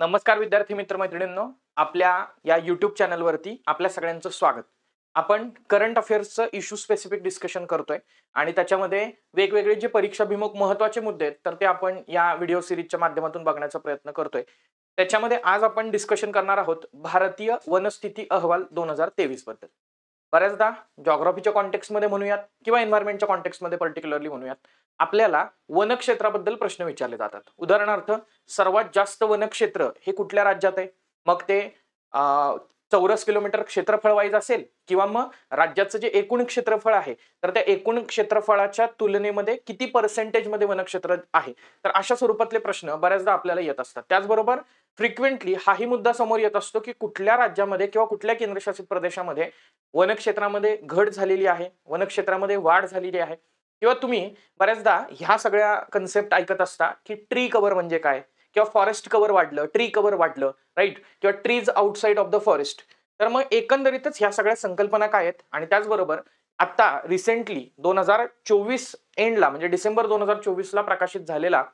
नमस्कार विद्यार्थी मित्र मैत्रिणींनो, आपल्या या YouTube चॅनलवरती आपल्या सगळ्यांचं स्वागत. आपण करंट अफेअर्सचं इश्यू स्पेसिफिक डिस्कशन करतोय आणि त्याच्यामध्ये वेगवेगळे जे परीक्षाभिमुख महत्त्वाचे मुद्दे आहेत तर ते आपण या व्हिडिओ सिरीजच्या माध्यमातून बघण्याचा प्रयत्न करतोय. त्याच्यामध्ये आज आपण डिस्कशन करणार आहोत भारतीय वनस्थिती अहवाल 2023 बद्दल. बऱ्याचदा जॉग्राफीच्या कॉन्टेक्स्टमध्ये म्हणूयात किंवा एन्व्हायरमेंटच्या कॉन्टेक्स्टमध्ये पर्टिक्युलरली म्हणूयात, आपल्याला वनक्षेत्राबद्दल प्रश्न विचारले जातात. उदाहरणार्थ, सर्वात जास्त वनक्षेत्र हे कुठल्या राज्यात आहे? मग ते चौरस किलोमीटर क्षेत्रफळ वाईज असेल किंवा मग राज्याचं जे एकूण क्षेत्रफळ आहे तर त्या एकूण क्षेत्रफळाच्या तुलनेमध्ये किती पर्सेंटेजमध्ये वनक्षेत्र आहे, तर अशा स्वरूपातले प्रश्न बऱ्याचदा आपल्याला येत असतात. त्याचबरोबर फ्रिक्वेंटली हाही मुद्दा समोर येत असतो की कुठल्या राज्यामध्ये किंवा कुठल्या केंद्रशासित प्रदेशामध्ये वनक्षेत्रामध्ये घट झालेली आहे, वनक्षेत्रामध्ये वाढ झालेली आहे. किंवा तुम्ही बऱ्याचदा ह्या सगळ्या कन्सेप्ट ऐकत असता की ट्री कव्हर म्हणजे काय, किंवा फॉरेस्ट कव्हर वाढलं, ट्री कव्हर वाढलं, राईट, किंवा trees outside of the forest. तर मग एकंदरीतच ह्या सगळ्या संकल्पना काय आहेत आणि त्याचबरोबर आता रिसेंटली 2024 एंडला म्हणजे डिसेंबर 2024 ला प्रकाशित झालेला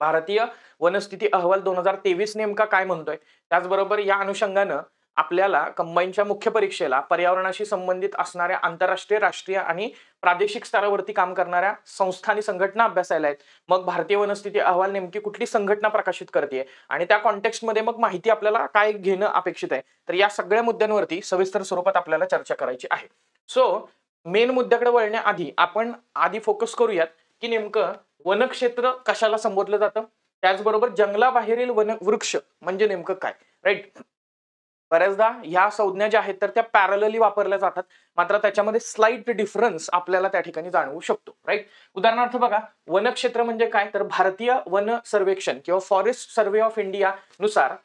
भारतीय वनस्थिती अहवाल 2023 नेमका काय म्हणतोय. त्याचबरोबर या अनुषंगानं आपल्याला कंबाईनच्या मुख्य परीक्षेला पर्यावरणाशी संबंधित असणाऱ्या आंतरराष्ट्रीय, राष्ट्रीय आणि प्रादेशिक स्तरावरती काम करणाऱ्या संस्था आणि संघटना अभ्यासायला आहेत. मग भारतीय वनस्थिती अहवाल नेमकी कुठली संघटना प्रकाशित करते आणि त्या कॉन्टेक्स्टमध्ये मग माहिती आपल्याला काय घेणं अपेक्षित आहे, तर या सगळ्या मुद्द्यांवरती सविस्तर स्वरूपात आपल्याला चर्चा करायची आहे. सो मेन मुद्द्याकडे वळण्याआधी आपण फोकस करूयात की नेमकं वनक्षेत्र कशाला संबोधलं जातं, त्याचबरोबर जंगलाबाहेरील वृक्ष म्हणजे नेमकं काय, राईट. बऱ्याचदा ह्या संज्ञा ज्या आहेत तर त्या पॅरलली वापरल्या जातात, मात्र त्याच्यामध्ये स्लाइट डिफरन्स आपल्याला त्या ठिकाणी जाणवू शकतो, राईट. उदाहरणार्थ बघा, वनक्षेत्र म्हणजे काय, तर भारतीय वन सर्वेक्षण किंवा फॉरेस्ट सर्वे ऑफ इंडिया नुसार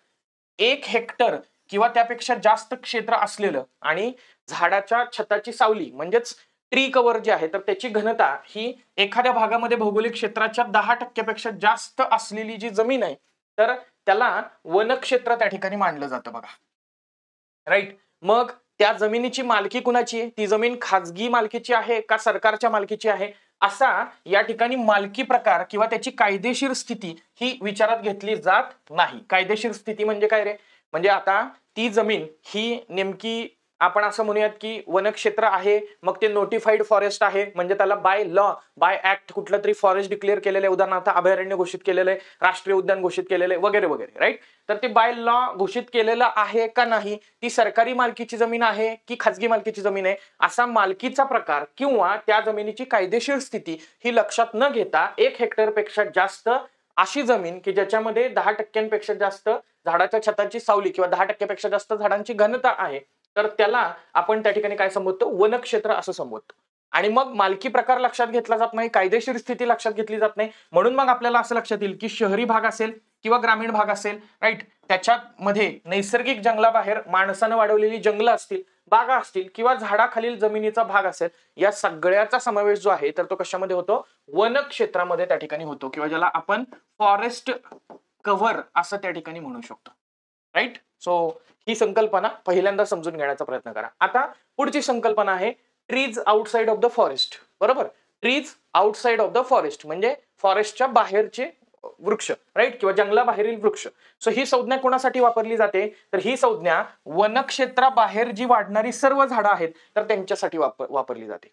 1 हेक्टर किंवा त्यापेक्षा जास्त क्षेत्र असलेलं आणि झाडाच्या छताची सावली म्हणजेच ट्री कव्हर जे आहे तर त्याची घनता ही एखाद्या भागामध्ये भौगोलिक क्षेत्राच्या 10% पेक्षा जास्त असलेली जी जमीन आहे तर त्याला वनक्षेत्र त्या ठिकाणी मानलं जातं बघा, राईट. मग त्या जमिनीची मालकी कुणाची आहे, ती जमीन खाजगी मालकीची आहे का सरकारच्या मालकीची आहे, असा या ठिकाणी मालकी प्रकार किंवा त्याची कायदेशीर स्थिती ही विचारात घेतली जात नाही. कायदेशीर स्थिती म्हणजे काय रे, म्हणजे आता ती जमीन ही नेमकी आपण असं म्हणूयात की वनक्षेत्र आहे, मग ते नोटिफाईड फॉरेस्ट आहे म्हणजे त्याला बाय लॉ बाय ऍक्ट कुठलं तरी फॉरेस्ट डिक्लेअर केलेलं आहे, उदाहरणार्थ अभयारण्य घोषित केलेलं आहे, राष्ट्रीय उद्यान घोषित केलेलं आहे वगैरे वगैरे, राईट. तर ते बाय लॉ घोषित केलेलं आहे का नाही, ती सरकारी मालकीची जमीन आहे की खाजगी मालकीची जमीन आहे, असा मालकीचा प्रकार किंवा त्या जमिनीची कायदेशीर स्थिती ही लक्षात न घेता 1 हेक्टर पेक्षा जास्त अशी जमीन की ज्याच्यामध्ये 10% जास्त झाडाच्या छताची सावली किंवा 10% पेक्षा जास्त झाडांची घनता आहे, तर त्याला आपण त्या ठिकाणी काय संबोधतो, वनक्षेत्र असं संबोधतो. आणि मग मालकी प्रकार लक्षात घेतला जात नाही, कायदेशीर स्थिती लक्षात घेतली जात नाही, म्हणून मग आपल्याला असं लक्षात येईल की शहरी भाग असेल किंवा ग्रामीण भाग असेल, राईट, त्याच्यामध्ये नैसर्गिक जंगलाबाहेर माणसानं वाढवलेली जंगलं असतील, बागा असतील किंवा झाडाखालील जमिनीचा भाग असेल, या सगळ्याचा समावेश जो आहे तर तो कशामध्ये होतो, वन क्षेत्रामध्ये त्या ठिकाणी होतो किंवा ज्याला आपण फॉरेस्ट कव्हर असं त्या ठिकाणी म्हणू शकतो, राईट. सो ही संकल्पना पहिल्यांदा समजून घेण्याचा प्रयत्न करा. आता पुढची संकल्पना आहे trees outside of the forest. बरोबर, trees outside of the forest म्हणजे फॉरेस्टच्या बाहेरचे वृक्ष, राईट, किंवा जंगलाबाहेरील वृक्ष. सो ही संज्ञा कोणासाठी वापरली जाते, तर ही संज्ञा वनक्षेत्राबाहेर जी वाढणारी सर्व झाडं आहेत तर त्यांच्यासाठी वापरली जाते.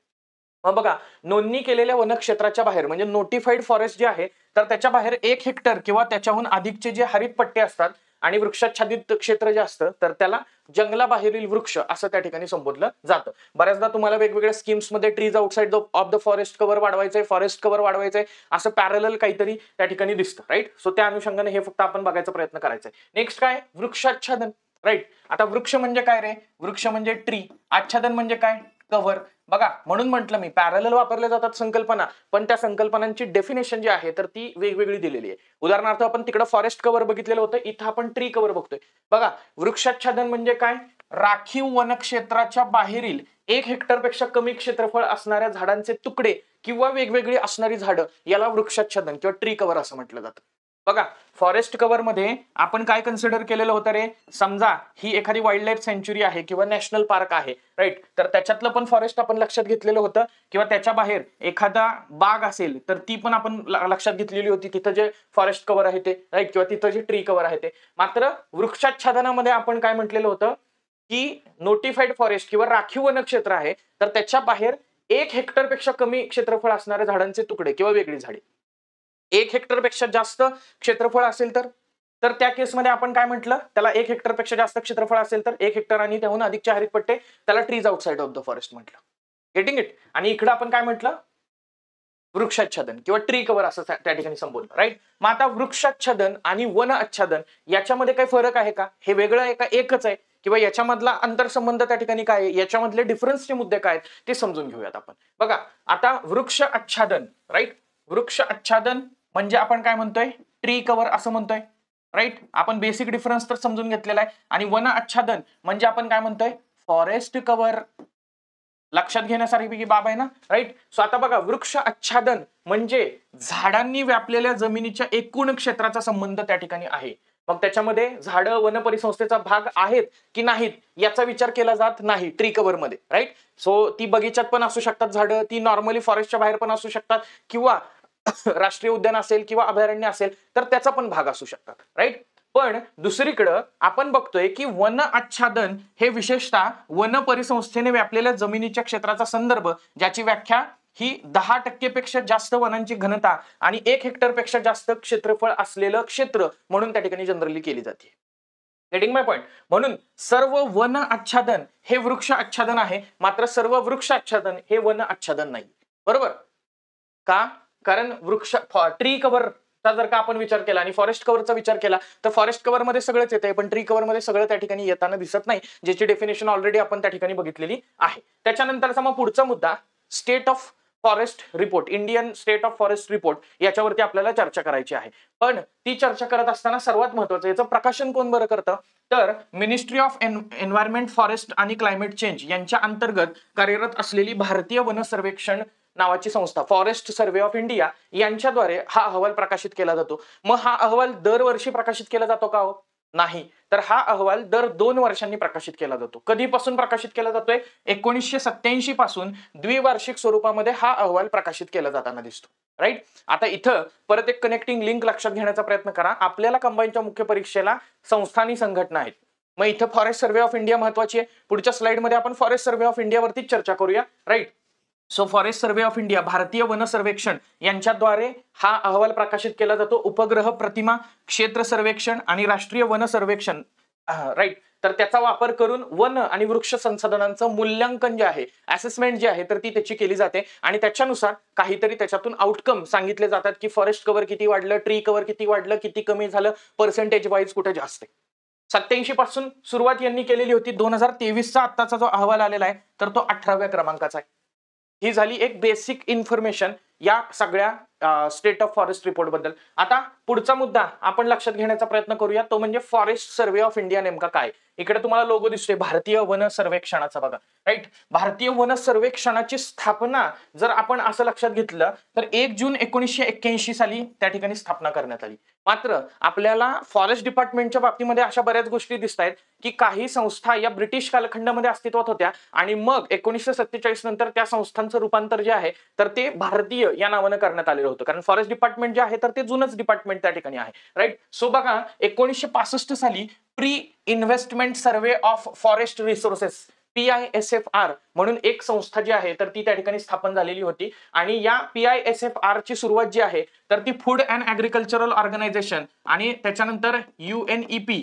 मग बघा, नोंदणी केलेल्या वनक्षेत्राच्या बाहेर म्हणजे नोटिफाईड फॉरेस्ट जे आहे तर त्याच्या बाहेर 1 हेक्टर किंवा त्याच्याहून अधिकचे जे हरित पट्टे असतात आणि वृक्षाच्छादित क्षेत्र जे असतं तर त्याला जंगलाबाहेरील वृक्ष असं त्या ठिकाणी संबोधलं जातं. बऱ्याचदा तुम्हाला वेगवेगळ्या स्कीम्स मध्ये trees outside of the forest cover वाढवायचंय, फॉरेस्ट कव्हर वाढवायचंय, असं पॅरलल काहीतरी त्या ठिकाणी दिसतं, राईट. सो त्या अनुषंगाने हे फक्त आपण बघायचा प्रयत्न करायचा आहे. नेक्स्ट काय, वृक्षाच्छादन, राईट. आता वृक्ष म्हणजे काय रे, वृक्ष म्हणजे ट्री, आच्छादन म्हणजे काय, कव्हर. बघा, म्हणून म्हटलं मी पॅरलल वापरल्या जातात संकल्पना, पण त्या संकल्पनांची डेफिनेशन जी आहे तर ती वेगवेगळी दिलेली आहे. उदाहरणार्थ आपण तिकडे फॉरेस्ट कव्हर बघितलेलं होतं, इथं आपण ट्री कव्हर बघतोय. बघा, वृक्षाच्छादन म्हणजे काय, राखीव वनक्षेत्राच्या बाहेरील 1 हेक्टर पेक्षा कमी क्षेत्रफळ असणाऱ्या झाडांचे तुकडे किंवा वेगवेगळी असणारी झाडं याला वृक्षाच्छादन किंवा ट्री कव्हर असं म्हटलं जातं. बघा, फॉरेस्ट कव्हर मध्ये आपण काय कन्सिडर केलेलं होतं रे, समजा ही एखादी वाईल्ड लाईफ सेंच्युरी आहे किंवा नॅशनल पार्क आहे, राईट, तर त्याच्यातलं पण फॉरेस्ट आपण लक्षात घेतलेलं होतं, किंवा त्याच्या बाहेर एखादा बाग असेल तर ती पण आपण लक्षात घेतलेली होती, तिथं जे फॉरेस्ट कव्हर आहे ते, राईट, किंवा तिथं जे ट्री कव्हर आहे ते. मात्र वृक्षाच्छादनामध्ये आपण काय म्हटलेलं होतं की नोटिफाईड फॉरेस्ट किंवा राखीव वन क्षेत्र आहे, तर त्याच्या बाहेर 1 हेक्टरपेक्षा कमी क्षेत्रफळ असणाऱ्या झाडांचे तुकडे किंवा वेगळी झाडे. 1 हेक्टरपेक्षा जास्त क्षेत्रफळ असेल तर तर त्या केसमध्ये आपण काय म्हटलं, त्याला 1 हेक्टरपेक्षा जास्त क्षेत्रफळ असेल तर 1 हेक्टर आणि त्याहून अधिकचे हरित पट्टे, त्याला trees outside of the forest म्हटलं. Getting it? आणि इकडे आपण काय म्हटलं, वृक्षाच्छादन किंवा ट्री कव्हर असं त्या ठिकाणी संबोधलं, राईट. मग आता वृक्षाच्छादन आणि वन आच्छादन याच्यामध्ये काही फरक आहे का, हे वेगळं आहे का एकच आहे, किंवा याच्यामधला अंतरसंबंध त्या ठिकाणी काय आहे, याच्यामधले डिफरन्सचे मुद्दे काय आहेत ते समजून घेऊयात आपण. बघा, आता वृक्ष आच्छादन, राईट, वृक्ष आच्छादन म्हणजे आपण काय म्हणतोय, ट्री कव्हर असं म्हणतोय, राईट. आपण बेसिक डिफरन्स तर समजून घेतलेला आहे. आणि वन आच्छादन म्हणजे आपण काय म्हणतोय, फॉरेस्ट कव्हर. लक्षात घेण्यासारखी बाब आहे ना, राईट. सो आता बघा, वृक्ष आच्छादन म्हणजे झाडांनी व्यापलेल्या जमिनीच्या एकूण क्षेत्राचा संबंध त्या ठिकाणी आहे. मग त्याच्यामध्ये झाडं वन परिसंस्थेचा भाग आहेत की नाहीत याचा विचार केला जात नाही ट्री कव्हर मध्ये, राईट. सो ती बगीच्यात पण असू शकतात झाडं, ती नॉर्मली फॉरेस्टच्या बाहेर पण असू शकतात, किंवा राष्ट्रीय उद्यान असेल किंवा अभयारण्य असेल तर त्याचा पण भाग असू शकतात, राईट. पण दुसरीकडं आपण बघतोय की वन आच्छादन हे विशेषतः वन परिसंस्थेने व्यापलेल्या जमिनीच्या क्षेत्राचा संदर्भ, ज्याची व्याख्या ही 10% पेक्षा जास्त वनांची घनता आणि 1 हेक्टरपेक्षा जास्त क्षेत्रफळ असलेलं क्षेत्र म्हणून त्या ठिकाणी जनरली केली जाते. गेटिंग माय पॉइंट? म्हणून सर्व वन आच्छादन हे वृक्ष आच्छादन आहे, मात्र सर्व वृक्ष आच्छादन हे वन आच्छादन नाही. बरोबर का? कारण वृक्ष ट्री कव्हरचा जर का आपण विचार केला आणि फॉरेस्ट कव्हरचा विचार केला तर फॉरेस्ट कव्हर मध्ये सगळंच येते, पण ट्री कव्हर मध्ये सगळं त्या ठिकाणी येताना दिसत नाही, ज्याची डेफिनेशन ऑलरेडी आपण त्या ठिकाणी बघितलेली आहे. त्याच्यानंतरचा मग पुढचा मुद्दा, state of forest report, Indian state of forest report, याच्यावरती आपल्याला चर्चा करायची आहे. पण ती चर्चा करत असताना सर्वात महत्वाचं, याचं प्रकाशन कोण बरं करतं, तर मिनिस्ट्री ऑफ एन्व्हायरमेंट, फॉरेस्ट आणि क्लायमेट चेंज यांच्या अंतर्गत कार्यरत असलेली भारतीय वन सर्वेक्षण नावाची संस्था, फॉरेस्ट सर्व्हे ऑफ इंडिया, यांच्याद्वारे हा अहवाल प्रकाशित केला जातो. मग हा अहवाल दरवर्षी प्रकाशित केला जातो का हो? नाही. तर हा अहवाल दर 2 वर्षांनी प्रकाशित केला जातो. कधीपासून प्रकाशित केला जातोय? 1987 पासून द्विवार्षिक स्वरूपामध्ये हा अहवाल प्रकाशित केला जाताना दिसतो, राईट. आता इथं परत एक कनेक्टिंग लिंक लक्षात घेण्याचा प्रयत्न करा. आपल्याला कंबाईनच्या मुख्य परीक्षेला संस्थानी संघटना आहेत. मग इथं फॉरेस्ट सर्व्हे ऑफ इंडिया महत्वाची आहे. पुढच्या स्लाइडमध्ये आपण फॉरेस्ट सर्व्हे ऑफ इंडिया वरतीच चर्चा करूया, right. So forest survey of India, भारतीय वन सर्वेक्षण यांच्याद्वारे हा अहवाल प्रकाशित केला जातो. उपग्रह प्रतिमा, क्षेत्र सर्वेक्षण आणि राष्ट्रीय वन सर्वेक्षण, राईट. तर त्याचा वापर करून वन आणि वृक्ष संसाधनांचं मूल्यांकन जे आहे, असेसमेंट जे आहे, तर ती त्याची केली जाते आणि त्याच्यानुसार काहीतरी त्याच्यातून आउटकम सांगितले जातात की फॉरेस्ट कव्हर किती वाढलं, ट्री कव्हर किती वाढलं, किती कमी झालं, पर्सेंटेज वाईज कुठे जास्त आहे. 87 पासून सुरुवात यांनी केलेली होती. 2023चा आत्ताचा जो अहवाल आलेला आहे तर तो 18व्या क्रमांकाचा आहे. ही झाली एक बेसिक इन्फॉर्मेशन या सगळ्या स्टेट ऑफ फॉरेस्ट रिपोर्ट बद्दल. आता पुढचा मुद्दा आपण लक्षात घेण्याचा प्रयत्न करूया, तो म्हणजे फॉरेस्ट सर्व्हे ऑफ इंडिया नेमका काय. इकडे तुम्हाला लोगो दिसतोय भारतीय वन सर्वेक्षणाचा, बघा, राईट. भारतीय वन सर्वेक्षणाची स्थापना जर आपण असं लक्षात घेतलं तर 1 जून 1981 साली त्या ठिकाणी स्थापना करण्यात आली. मात्र आपल्याला फॉरेस्ट डिपार्टमेंटच्या बाबतीमध्ये अशा बऱ्याच गोष्टी दिसत आहेत की काही संस्था या ब्रिटिश कालखंडामध्ये अस्तित्वात होत्या आणि मग 1947 नंतर त्या संस्थांचं रूपांतर जे आहे तर ते भारतीय या नावानं करण्यात आलेलं होतं. कारण फॉरेस्ट डिपार्टमेंट जे आहे तर ते जुनच डिपार्टमेंट त्या ठिकाणी आहे, राईट. सो बघा, 1965 साली pre investment survey of forest resources, PISFR म्हणून एक संस्था जी आहे तर ती त्या ठिकाणी स्थापन झालेली होती. आणि या PISFR ची सुरुवात जी आहे तर ती फूड अँड ऍग्रिकल्चरल ऑर्गनायझेशन आणि त्याच्यानंतर UNEP,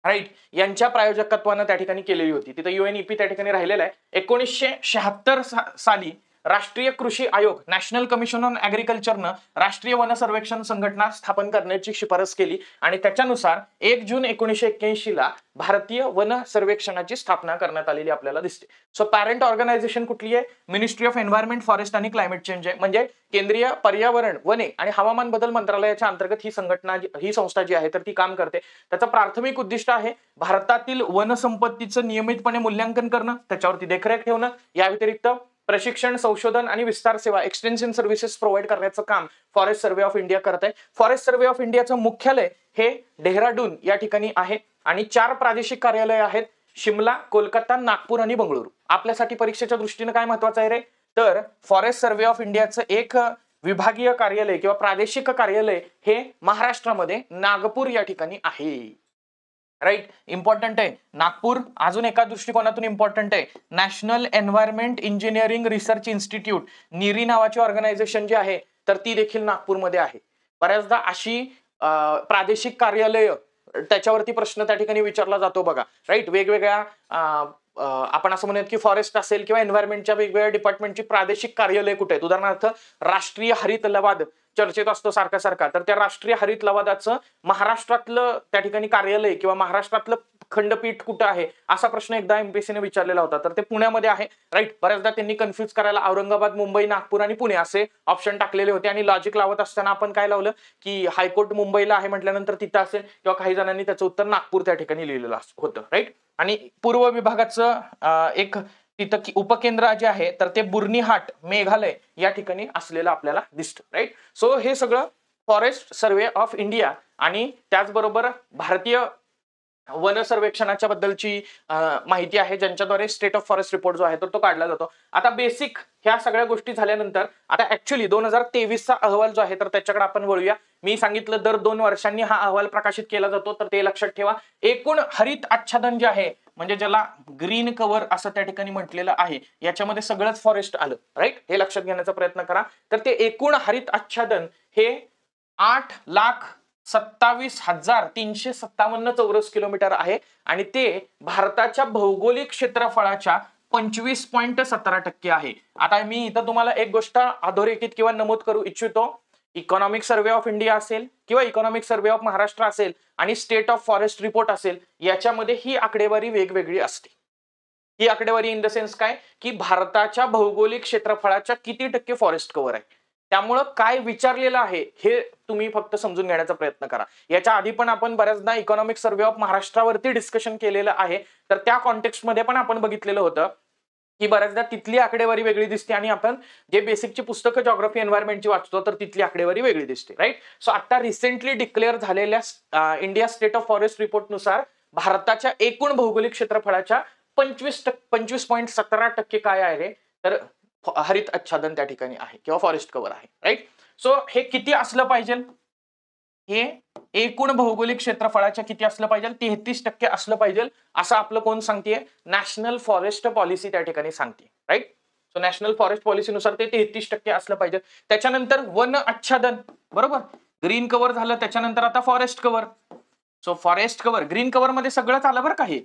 राईट, यांच्या प्रायोजकत्वानं त्या ठिकाणी केलेली होती. तिथं UNEP त्या ठिकाणी राहिलेला आहे. 1976 साली राष्ट्रीय कृषी आयोग, नॅशनल कमिशन ऑन ऍग्रिकल्चरनं राष्ट्रीय वन सर्वेक्षण संघटना स्थापन करण्याची शिफारस केली आणि त्याच्यानुसार 1 जून 1981 ला भारतीय वन सर्वेक्षणाची स्थापना करण्यात आलेली आपल्याला दिसते. सो पॅरेंट ऑर्गनायझेशन कुठली आहे? मिनिस्ट्री ऑफ एन्व्हायरमेंट, फॉरेस्ट आणि क्लायमेट चेंज आहे. म्हणजे केंद्रीय पर्यावरण, वने आणि हवामान बदल मंत्रालयाच्या अंतर्गत ही संघटना, ही संस्था जी आहे तर ती काम करते. त्याचं प्राथमिक उद्दिष्ट आहे भारतातील वनसंपत्तीचं नियमितपणे मूल्यांकन करणं, त्याच्यावरती देखरेख ठेवणं. या व्यतिरिक्त प्रशिक्षण, संशोधन आणि विस्तार सेवा एक्सटेन्शन सर्व्हिसेस प्रोव्हाइड करण्याचं काम फॉरेस्ट सर्व्हे ऑफ इंडिया करत आहे. फॉरेस्ट सर्व्हे ऑफ इंडियाचं मुख्यालय हे डेहराडून या ठिकाणी आहे आणि 4 प्रादेशिक कार्यालय आहेत, शिमला, कोलकाता, नागपूर आणि बंगळुरू. आपल्यासाठी परीक्षेच्या दृष्टीने काय महत्वाचं आहे रे, तर फॉरेस्ट सर्व्हे ऑफ इंडियाचं एक विभागीय कार्यालय किंवा प्रादेशिक कार्यालय हे महाराष्ट्रामध्ये नागपूर या ठिकाणी आहे. राईट, इम्पॉर्टंट आहे नागपूर. अजून एका दृष्टिकोनातून इम्पॉर्टंट आहे, national environment engineering research institute NEERI नावाची ऑर्गनायझेशन जी आहे तर ती देखील नागपूरमध्ये आहे. बऱ्याचदा अशी प्रादेशिक कार्यालय त्याच्यावरती प्रश्न त्या ठिकाणी विचारला जातो बघा. राईट, वेगवेगळ्या आपण असं म्हणूयात की फॉरेस्ट असेल किंवा एन्व्हायरमेंटच्या वेगवेगळ्या डिपार्टमेंटची प्रादेशिक कार्यालय कुठे आहेत. उदाहरणार्थ राष्ट्रीय हरित लवाद चर्चेत असतो सारखा सारखा, तर त्या राष्ट्रीय हरित लवादाचं महाराष्ट्रातलं त्या ठिकाणी कार्यालय किंवा महाराष्ट्रातलं खंडपीठ कुठं आहे असा प्रश्न एकदा एमपीएससीने विचारलेला होता, तर ते पुण्यामध्ये आहे. राईट, बऱ्याचदा त्यांनी कन्फ्युज करायला औरंगाबाद, मुंबई, नागपूर आणि पुणे असे ऑप्शन टाकलेले होते आणि लॉजिक लावत असताना आपण काय लावलं की हायकोर्ट मुंबईला आहे म्हटल्यानंतर तिथं असेल, किंवा काही जणांनी त्याचं उत्तर नागपूर त्या ठिकाणी लिहिलेलं होतं. राईट, आणि पूर्व विभागाचं एक तिथं उपकेंद्र जे आहे तर ते बुर्नीहाट मेघालय या ठिकाणी असलेलं आपल्याला दिसतं. राईट, सो हे सगळं फॉरेस्ट सर्व्हे ऑफ इंडिया आणि त्याचबरोबर भारतीय वन सर्वेक्षणाच्या बद्दलची माहिती आहे, ज्यांच्याद्वारे स्टेट ऑफ फॉरेस्ट रिपोर्ट जो आहे तो काढला जातो. आता बेसिक ह्या सगळ्या गोष्टी झाल्यानंतर आता ऍक्च्युअली 2023चा अहवाल जो आहे तर त्याच्याकडे आपण वळूया. मी सांगितलं दर 2 वर्षांनी हा अहवाल प्रकाशित केला जातो, तर ते लक्षात ठेवा. एकूण हरित आच्छादन जे आहे म्हणजे ज्याला ग्रीन कव्हर असं त्या ठिकाणी म्हटलेलं आहे, याच्यामध्ये सगळंच फॉरेस्ट आलं. राईट, हे लक्षात घेण्याचा प्रयत्न करा. तर ते एकूण हरित आच्छादन हे 8,27,357 चौरस किलोमीटर आहे आणि ते भारताच्या भौगोलिक क्षेत्रफळाच्या 25.17% आहे. आता मी इथं तुम्हाला एक गोष्ट अधोरेखित किंवा नमूद करू इच्छितो. इकॉनॉमिक सर्व्हे ऑफ इंडिया असेल किंवा इकॉनॉमिक सर्व्हे ऑफ महाराष्ट्र असेल आणि स्टेट ऑफ फॉरेस्ट रिपोर्ट असेल, याच्यामध्ये ही आकडेवारी वेगवेगळी असते. ही आकडेवारी इन द सेन्स काय की भारताच्या भौगोलिक क्षेत्रफळाच्या किती टक्के फॉरेस्ट कव्हर आहे. त्यामुळं काय विचारलेलं आहे हे तुम्ही फक्त समजून घेण्याचा प्रयत्न करा. याच्या आधी पण आपण बऱ्याचदा इकॉनॉमिक सर्व्हे ऑफ महाराष्ट्रावरती डिस्कशन केलेलं आहे, तर त्या कॉन्टेक्स्टमध्ये पण आपण बघितलेलं होतं की बऱ्याचदा तिथली आकडेवारी वेगळी दिसते आणि आपण जे बेसिकची पुस्तकं जॉग्राफी एन्व्हायरमेंटची वाचतो तर तिथली आकडेवारी वेगळी दिसते. राईट, सो आता रिसेंटली डिक्लेअर झालेल्या India state of forest report नुसार भारताच्या एकूण भौगोलिक क्षेत्रफळाच्या 25.17% काय आहे रे, तर हरित आच्छादन त्या ठिकाणी आहे किंवा फॉरेस्ट कव्हर आहे. राईट, सो हे किती असलं पाहिजे, हे एकूण भौगोलिक क्षेत्रफळाच्या किती असलं पाहिजे, 33% असलं पाहिजे असं आपलं कोण सांगतेय, नॅशनल फॉरेस्ट पॉलिसी त्या ठिकाणी सांगते. राईट, सो नॅशनल फॉरेस्ट पॉलिसीनुसार ते 33% असलं पाहिजे. त्याच्यानंतर वन आच्छादन, बरोबर, ग्रीन कव्हर झालं, त्याच्यानंतर आता forest cover. So forest cover green cover मध्ये सगळंच आलं बरं का, हे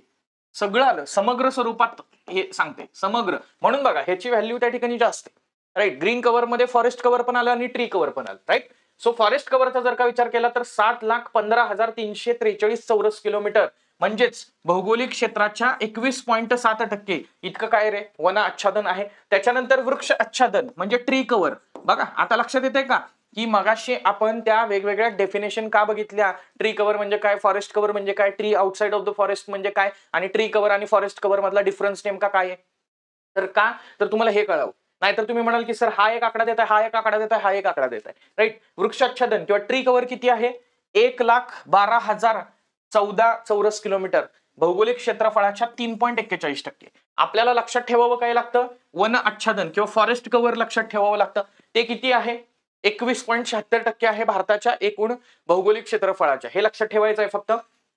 सगळं आलं समग्र स्वरूपात हे सांगते समग्र, म्हणून बघा ह्याची व्हॅल्यू त्या ठिकाणी जास्त आहे. राईट, ग्रीन कव्हर मध्ये फॉरेस्ट कव्हर पण आलं आणि ट्री कव्हर पण आलं. राईट, सो फॉरेस्ट कव्हरचा जर का विचार केला तर 7,15,343 चौरस किलोमीटर म्हणजेच भौगोलिक क्षेत्राच्या 21.7% इतकं काय रे वन आच्छादन आहे. त्याच्यानंतर वृक्ष आच्छादन म्हणजे ट्री कव्हर. बघा आता लक्षात येते का की मगाशी आपण त्या वेगवेगळ्या डेफिनेशन का बघितल्या, ट्री कव्हर म्हणजे काय, फॉरेस्ट कव्हर म्हणजे काय, tree outside of the forest म्हणजे काय आणि ट्री कव्हर आणि फॉरेस्ट कव्हर मधला डिफरन्स नेमका काय आहे. तर का तर तुम्हाला हे कळावं, नाहीतर तुम्ही म्हणाल की सर हा एक आकडा देत आहे, हा एक आकडा देत आहे, हा एक आकडा देत आहे. राईट, वृक्षाच्छादन किंवा ट्री कव्हर किती आहे, 1,12,014 चौरस किलोमीटर भौगोलिक क्षेत्रफळाच्या 3.41%. आपल्याला लक्षात ठेवावं काय लागतं, वन आच्छादन किंवा फॉरेस्ट कव्हर लक्षात ठेवावं लागतं. ते किती आहे, 21.76% आहे भारताच्या एकूण भौगोलिक क्षेत्रफळाच्या. हे लक्षात ठेवायचं आहे फक्त.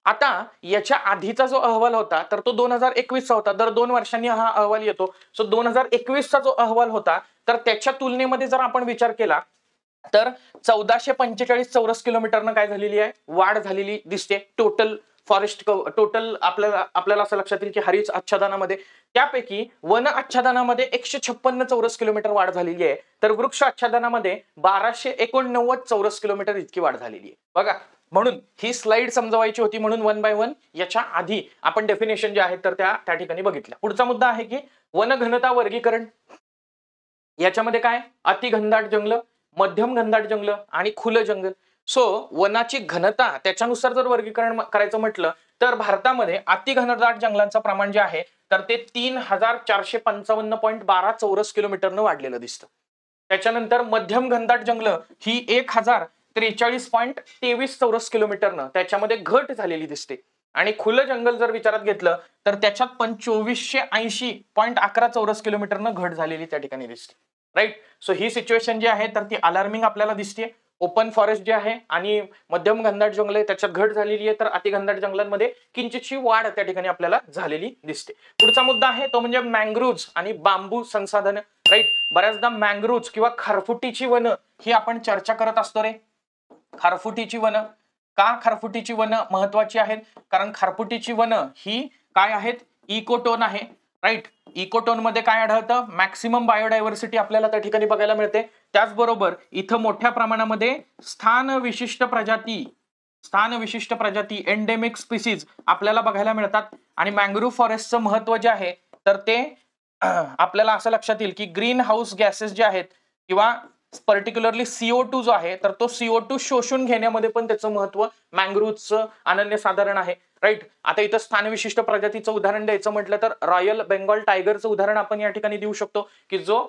आता याच्या आधीचा जो अहवाल होता तर तो 2021चा होता. दर 2 वर्षांनी हा अहवाल येतो. सो 2021चा जो अहवाल होता तर त्याच्या तुलनेमध्ये जर आपण विचार केला तर 1445 चौरस किलोमीटरनं काय झालेली आहे, वाढ झालेली दिसते टोटल फॉरेस्ट टोटल. आपल्याला असं लक्षात येईल की हरित आच्छादनामध्ये त्यापैकी वन आच्छादनामध्ये 156 चौरस किलोमीटर वाढ झालेली आहे, तर वृक्ष आच्छादनामध्ये 1289 चौरस किलोमीटर इतकी वाढ झालेली आहे. बघा, म्हणून ही स्लाइड समजवायची होती, म्हणून 1 बाय 1 याच्या आधी आपण डेफिनेशन जे आहेत तर त्या ठिकाणी बघितल्या. पुढचा मुद्दा आहे की वन घनता वर्गीकरण. याच्यामध्ये काय, अति घनदाट जंगल, मध्यम घनदाट जंगल आणि खुलं जंगल. सो वनाची घनता त्याच्यानुसार जर वर्गीकरण करायचं म्हटलं तर भारतामध्ये अतिघनदाट जंगलांचं प्रमाण जे आहे तर ते 3455.12 चौरस किलोमीटरनं वाढलेलं दिसतं. त्याच्यानंतर मध्यम घनदाट जंगलं ही 1043.23 चौरस किलोमीटरनं त्याच्यामध्ये घट झालेली दिसते. आणि खुलं जंगल जर विचारात घेतलं तर त्याच्यात 2480.11 चौरस किलोमीटरनं घट झालेली त्या ठिकाणी दिसते. राईट. सो ही सिच्युएशन जी आहे तर ती अलार्मिंग आपल्याला दिसते. ओपन फॉरेस्ट जे आहे आणि मध्यम घनदाट जंगल आहे त्याच्यात घट झालेली आहे, तर अतिघनदाट जंगलांमध्ये किंचितशी वाढ त्या ठिकाणी आपल्याला झालेली दिसते. पुढचा मुद्दा आहे तो म्हणजे मँग्रोव्ज आणि बांबू संसाधन. राईट. बऱ्याचदा मँग्रोव्ज किंवा खारफुटीची वनं ही आपण चर्चा करत असतो रे. खारफुटीची वनं का खारफुटीची वनं महत्वाची आहेत? कारण खारफुटीची वनं ही काय आहेत? इकोटोन आहे. राईट. इकोटोन मध्ये काय आढळतं? मॅक्सिमम बायोडायव्हर्सिटी आपल्याला त्या ठिकाणी बघायला मिळते. त्याचबरोबर इथं मोठ्या प्रमाणामध्ये स्थान विशिष्ट प्रजाती एंडेमिक स्पीसीज आपल्याला बघायला मिळतात. आणि मँग्रोव्ह फॉरेस्टचं महत्व जे आहे तर ते आपल्याला असं लक्षात येईल की ग्रीन हाऊस गॅसेस जे आहेत किंवा पर्टिक्युलरली CO2 जो आहे तर तो CO2 शोषून घेण्यामध्ये पण त्याचं महत्व मँग्रोव्हचं अनन्यसाधारण आहे. राईट. आता इथं स्थानविशिष्ट प्रजातीचं उदाहरण द्यायचं म्हटलं तर रॉयल बेंगॉल टायगरचं उदाहरण आपण या ठिकाणी देऊ शकतो की जो